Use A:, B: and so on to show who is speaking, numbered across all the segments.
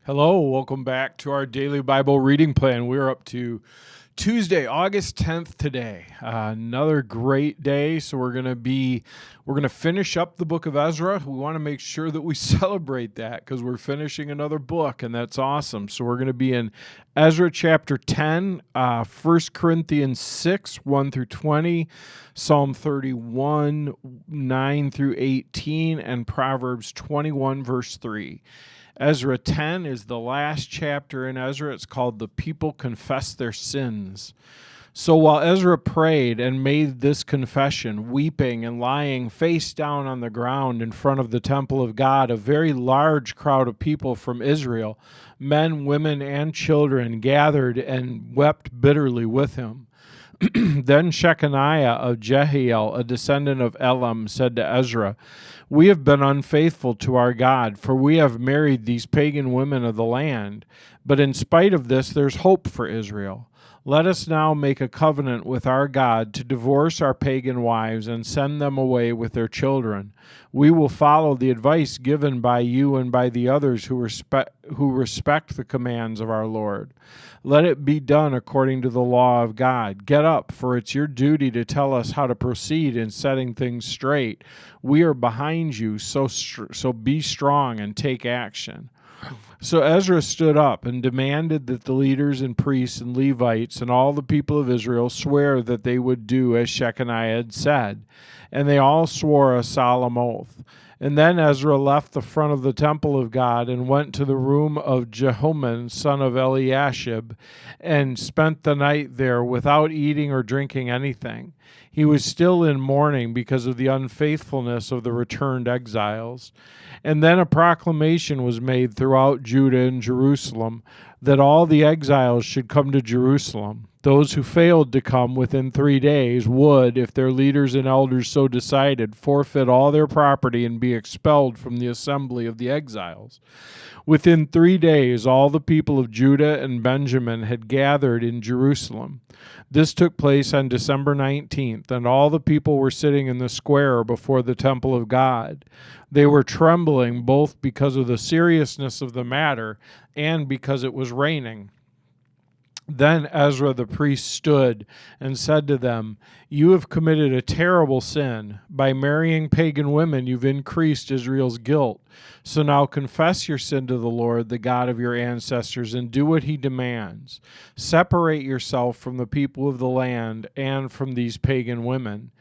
A: Hello, welcome back to our daily Bible reading plan. We're up to Tuesday, August 10th today. Another great day. So we're going to finish up the book of Ezra. We want to make sure that we celebrate that because we're finishing another book, and that's awesome. So we're going to be in Ezra chapter 10, 1 Corinthians 6, 1 through 20, Psalm 31, 9 through 18, and Proverbs 21, verse 3. Ezra 10 is the last chapter in Ezra. It's called The People Confess Their Sins. So while Ezra prayed and made this confession, weeping and lying face down on the ground in front of the temple of God, a very large crowd of people from Israel, men, women, and children, gathered and wept bitterly with him. Then Shechaniah of Jehiel, a descendant of Elam, said to Ezra, "We have been unfaithful to our God, for we have married these pagan women of the land. But in spite of this, there's hope for Israel. Let us now make a covenant with our God to divorce our pagan wives and send them away with their children. We will follow the advice given by you and by the others who respect the commands of our Lord. Let it be done according to the law of God. Get up, for it's your duty to tell us how to proceed in setting things straight. We are behind you, so be strong and take action." So Ezra stood up and demanded that the leaders and priests and Levites and all the people of Israel swear that they would do as Shechaniah had said. And they all swore a solemn oath. And then Ezra left the front of the temple of God and went to the room of Jehohanan, son of Eliashib, and spent the night there without eating or drinking anything. He was still in mourning because of the unfaithfulness of the returned exiles. And then a proclamation was made throughout Judah and Jerusalem that all the exiles should come to Jerusalem. Those who failed to come within 3 days would, if their leaders and elders so decided, forfeit all their property and be expelled from the assembly of the exiles. Within 3 days, all the people of Judah and Benjamin had gathered in Jerusalem. This took place on December 19th, and all the people were sitting in the square before the temple of God. They were trembling both because of the seriousness of the matter and because it was raining. Then Ezra the priest stood and said to them, "You have committed a terrible sin. By marrying pagan women, you've increased Israel's guilt. So now confess your sin to the Lord, the God of your ancestors, and do what he demands. Separate yourself from the people of the land and from these pagan women."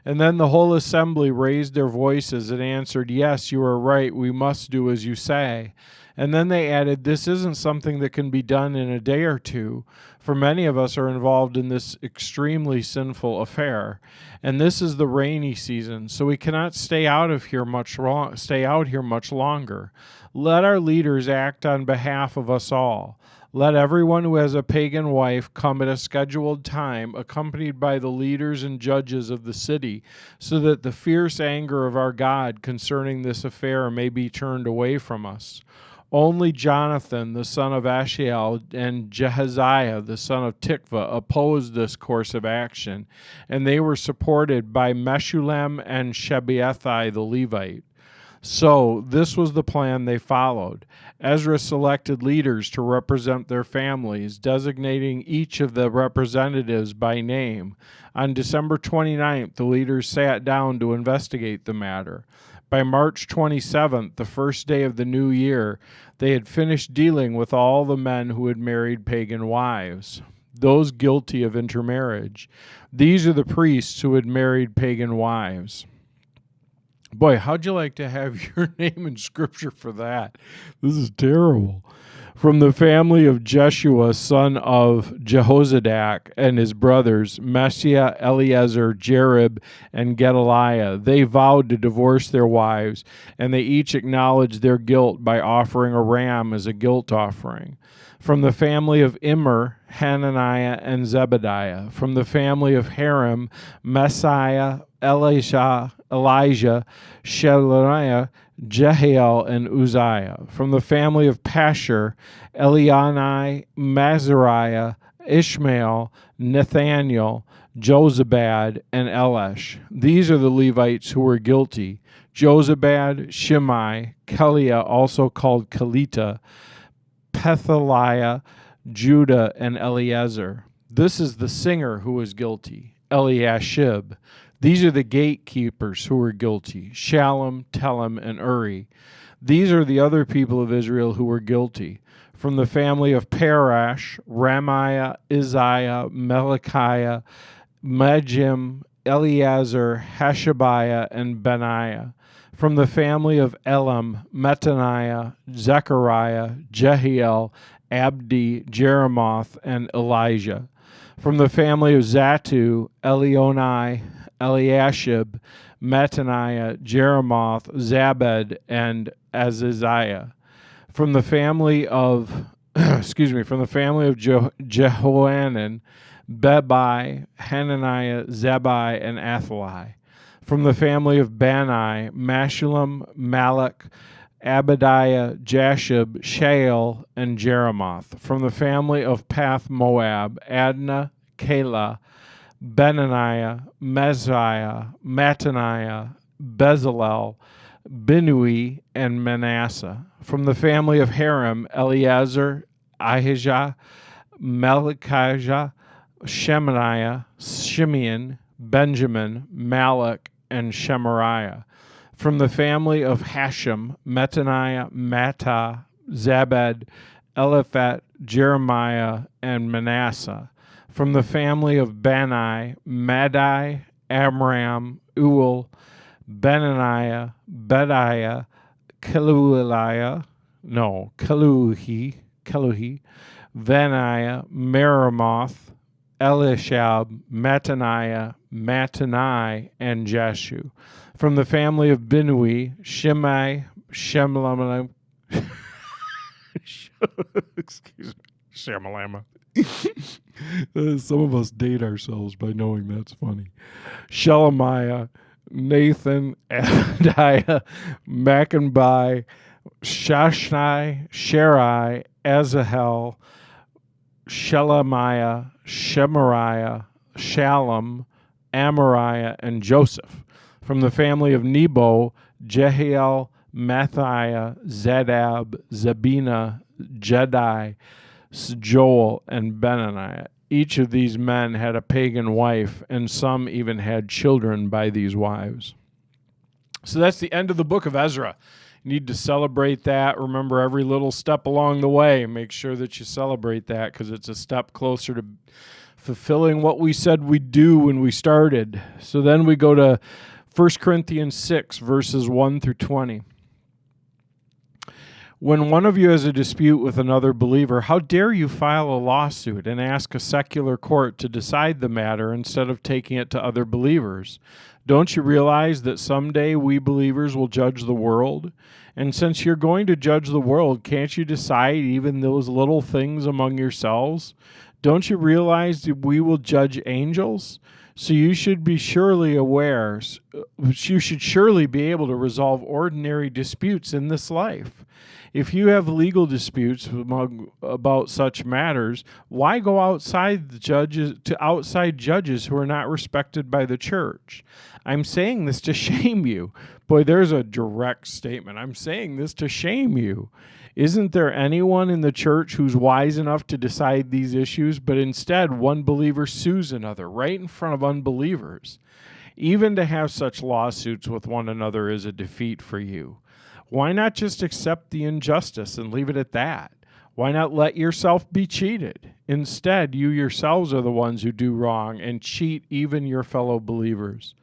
A: And then the whole assembly raised their voices and answered, "Yes, you are right. We must do as you say." And then they added, "This isn't something that can be done in a day or two, for many of us are involved in this extremely sinful affair. And this is the rainy season, so we cannot stay out here much longer. Let our leaders act on behalf of us all. Let everyone who has a pagan wife come at a scheduled time, accompanied by the leaders and judges of the city, so that the fierce anger of our God concerning this affair may be turned away from us." Only Jonathan, the son of Ashiel, and Jehaziah, the son of Tikva, opposed this course of action, and they were supported by Meshullam and Shabeathai the Levite. So this was the plan they followed. Ezra selected leaders to represent their families, designating each of the representatives by name. On December 29th, the leaders sat down to investigate the matter. By March 27th, the first day of the new year, they had finished dealing with all the men who had married pagan wives, those guilty of intermarriage. These are the priests who had married pagan wives. Boy, how'd you like to have your name in Scripture for that? This is terrible. From the family of Jeshua, son of Jehozadak, and his brothers, Messiah, Eleazar, Jerib, and Gedaliah, they vowed to divorce their wives, and they each acknowledged their guilt by offering a ram as a guilt offering. From the family of Immer, Hananiah, and Zebediah. From the family of Harim, Messiah, Elijah, Shelaniah, Jehiel, and Uzziah. From the family of Pashur, Eliani, Mazariah, Ishmael, Nathaniel, Jozabad, and Elesh. These are the Levites who were guilty: Jozabad, Shimei, Keliah, also called Kelita, Pethaliah, Judah, and Eliezer. This is the singer who is guilty, Eliashib. These are the gatekeepers who are guilty, Shallum, Telem, and Uri. These are the other people of Israel who were guilty. From the family of Parash, Ramiah, Isaiah, Melikiah, Mejim, Eleazar, Hashabiah, and Benaiah. From the family of Elam, Mattaniah, Zechariah, Jehiel, Abdi, Jeremoth, and Elijah. From the family of Zatu, Elionai, Eliashib, Mattaniah, Jeremoth, Zabed, and Azaziah. From the family of, Jehohanan, Bebai, Hananiah, Zabai, and Athaliah. From the family of Bani, Meshullam, Malak, Abadiah, Jashub, Shael, and Jeremoth. From the family of Path Moab, Adnah, Kala, Benaniah, Meziah, Mattaniah, Bezalel, Binui, and Manasseh. From the family of Haram, Eleazar, Ahijah, Melikijah, Shemaiah, Shimeon, Benjamin, Malak, and Shemariah. From the family of Hashem, Mattaniah, Mattah, Zabed, Eliphat, Jeremiah, and Manasseh. From the family of Bani, Madai, Amram, Uel, Benaniah, Bediah, Keluhi, Vaniah, Meremoth, Elishab, Mattaniah, Mattanai, and Jashu. From the family of Binui, Shimei, Shemlam, excuse me, Shamalama. Some of us date ourselves by knowing that's funny. Shelemiah, Nathan, Abdiah, Mackenbai, Shashnai, Sherai, Azahel, Shelemiah, Shemariah, Shallum, Amariah, and Joseph. From the family of Nebo, Jehiel, Mathiah, Zadab, Zabina, Jedai, Joel, and Benaniah. Each of these men had a pagan wife, and some even had children by these wives. So that's the end of the book of Ezra. You need to celebrate that. Remember every little step along the way. Make sure that you celebrate that because it's a step closer to fulfilling what we said we'd do when we started. So then we go to 1 Corinthians 6, verses 1 through 20. When one of you has a dispute with another believer, how dare you file a lawsuit and ask a secular court to decide the matter instead of taking it to other believers? Don't you realize that someday we believers will judge the world? And since you're going to judge the world, can't you decide even those little things among yourselves? Don't you realize that we will judge angels? So you should be surely aware, you should surely be able to resolve ordinary disputes in this life. If you have legal disputes about such matters, why go outside outside judges who are not respected by the church? I'm saying this to shame you. Boy, there's a direct statement. I'm saying this to shame you. Isn't there anyone in the church who's wise enough to decide these issues, but instead one believer sues another right in front of unbelievers? Even to have such lawsuits with one another is a defeat for you. Why not just accept the injustice and leave it at that? Why not let yourself be cheated? Instead, you yourselves are the ones who do wrong and cheat even your fellow believers.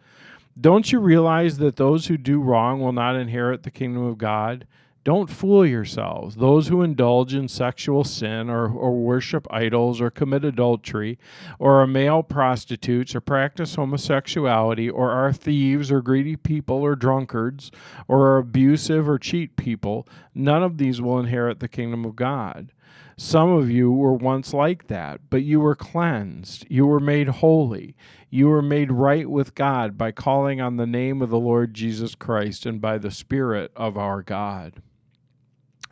A: Don't you realize that those who do wrong will not inherit the kingdom of God? Don't fool yourselves. Those who indulge in sexual sin or worship idols or commit adultery or are male prostitutes or practice homosexuality or are thieves or greedy people or drunkards or are abusive or cheat people, none of these will inherit the kingdom of God. Some of you were once like that, but you were cleansed. You were made holy. You were made right with God by calling on the name of the Lord Jesus Christ and by the Spirit of our God.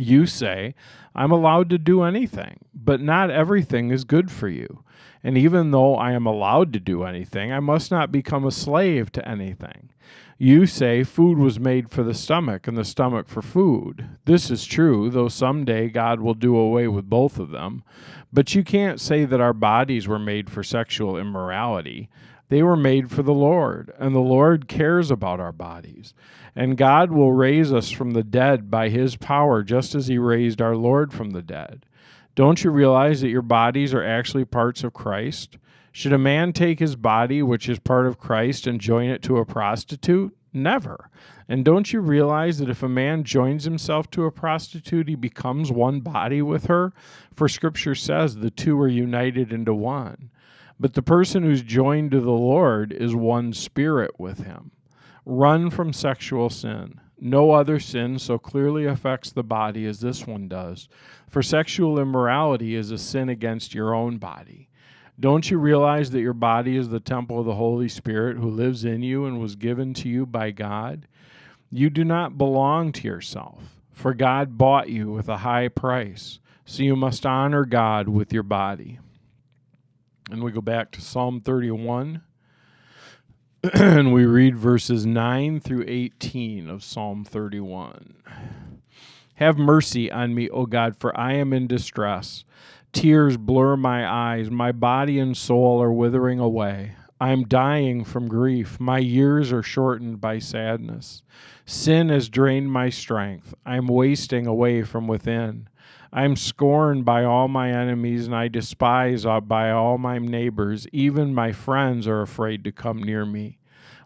A: You say, I'm allowed to do anything, but not everything is good for you. And even though I am allowed to do anything, I must not become a slave to anything. You say food was made for the stomach and the stomach for food. This is true, though someday God will do away with both of them. But you can't say that our bodies were made for sexual immorality. They were made for the Lord, and the Lord cares about our bodies. And God will raise us from the dead by his power, just as he raised our Lord from the dead. Don't you realize that your bodies are actually parts of Christ? Should a man take his body, which is part of Christ, and join it to a prostitute? Never. And don't you realize that if a man joins himself to a prostitute, he becomes one body with her? For Scripture says the two are united into one. But the person who's joined to the Lord is one spirit with him. Run from sexual sin. No other sin so clearly affects the body as this one does. For sexual immorality is a sin against your own body. Don't you realize that your body is the temple of the Holy Spirit who lives in you and was given to you by God? You do not belong to yourself, for God bought you with a high price. So you must honor God with your body. And we go back to Psalm 31. And we read verses 9 through 18 of Psalm 31. Have mercy on me, O God, for I am in distress. Tears blur my eyes. My body and soul are withering away. I am dying from grief. My years are shortened by sadness. Sin has drained my strength. I am wasting away from within. I am scorned by all my enemies, and I despise by all my neighbors. Even my friends are afraid to come near me.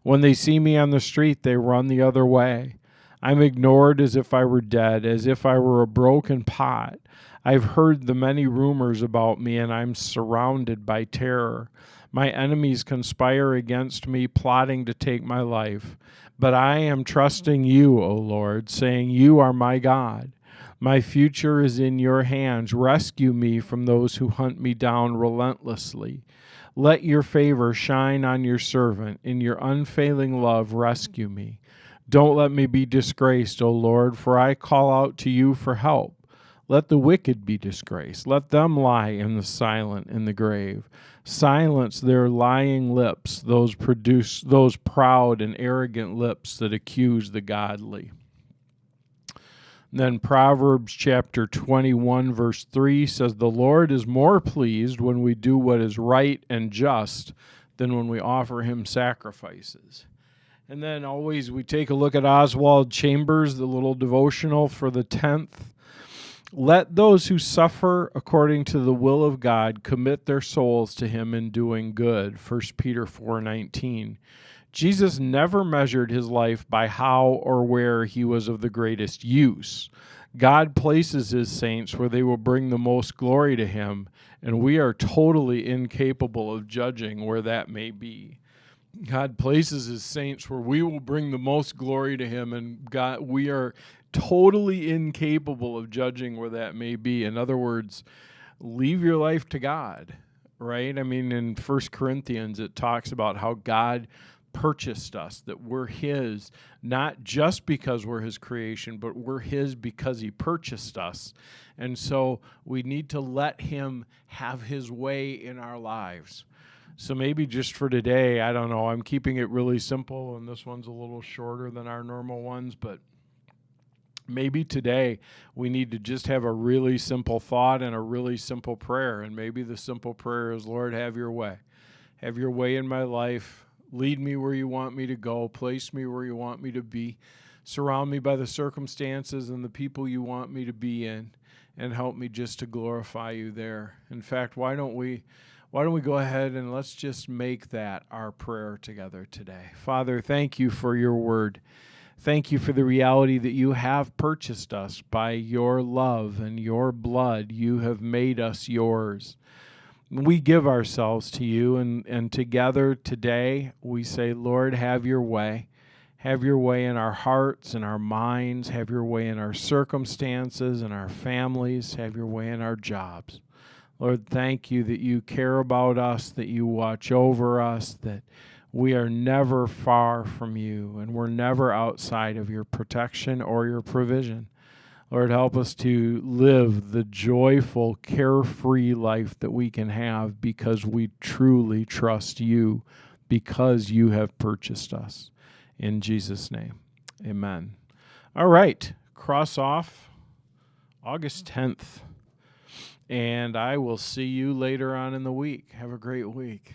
A: When they see me on the street, they run the other way. I'm ignored as if I were dead, as if I were a broken pot. I've heard the many rumors about me, and I'm surrounded by terror. My enemies conspire against me, plotting to take my life. But I am trusting you, O Lord, saying, you are my God. My future is in your hands. Rescue me from those who hunt me down relentlessly. Let your favor shine on your servant. In your unfailing love, rescue me. Don't let me be disgraced, O Lord, for I call out to you for help. Let the wicked be disgraced. Let them lie in the silent in the grave. Silence their lying lips, those proud and arrogant lips that accuse the godly. Then Proverbs chapter 21, verse 3 says, the Lord is more pleased when we do what is right and just than when we offer him sacrifices. And then always we take a look at Oswald Chambers, the little devotional for the 10th. Let those who suffer according to the will of God commit their souls to him in doing good. 1 Peter 4:19. Jesus never measured his life by how or where he was of the greatest use. God places his saints where they will bring the most glory to him, and we are totally incapable of judging where that may be. God places his saints where we will bring the most glory to him, and we are totally incapable of judging where that may be. In other words, leave your life to God, right? I mean, in 1 Corinthians, it talks about how God purchased us, that we're his, not just because we're his creation, but we're his because he purchased us. And so we need to let him have his way in our lives. So maybe just for today, I don't know, I'm keeping it really simple, and this one's a little shorter than our normal ones, but maybe today we need to just have a really simple thought and a really simple prayer. And maybe the simple prayer is, Lord, have your way. Have your way in my life. Lead me where you want me to go. Place me where you want me to be. Surround me by the circumstances and the people you want me to be in, and help me just to glorify you there. In fact, why don't we go ahead and let's just make that our prayer together today. Father, thank you for your word. Thank you for the reality that you have purchased us by your love and your blood. You have made us yours. We give ourselves to you, and together today we say, Lord, have your way. Have your way in our hearts and our minds. Have your way in our circumstances and our families. Have your way in our jobs. Lord, thank you that you care about us, that you watch over us, that we are never far from you, and we're never outside of your protection or your provision. Lord, help us to live the joyful, carefree life that we can have because we truly trust you, because you have purchased us. In Jesus' name, amen. All right, cross off August 10th, and I will see you later on in the week. Have a great week.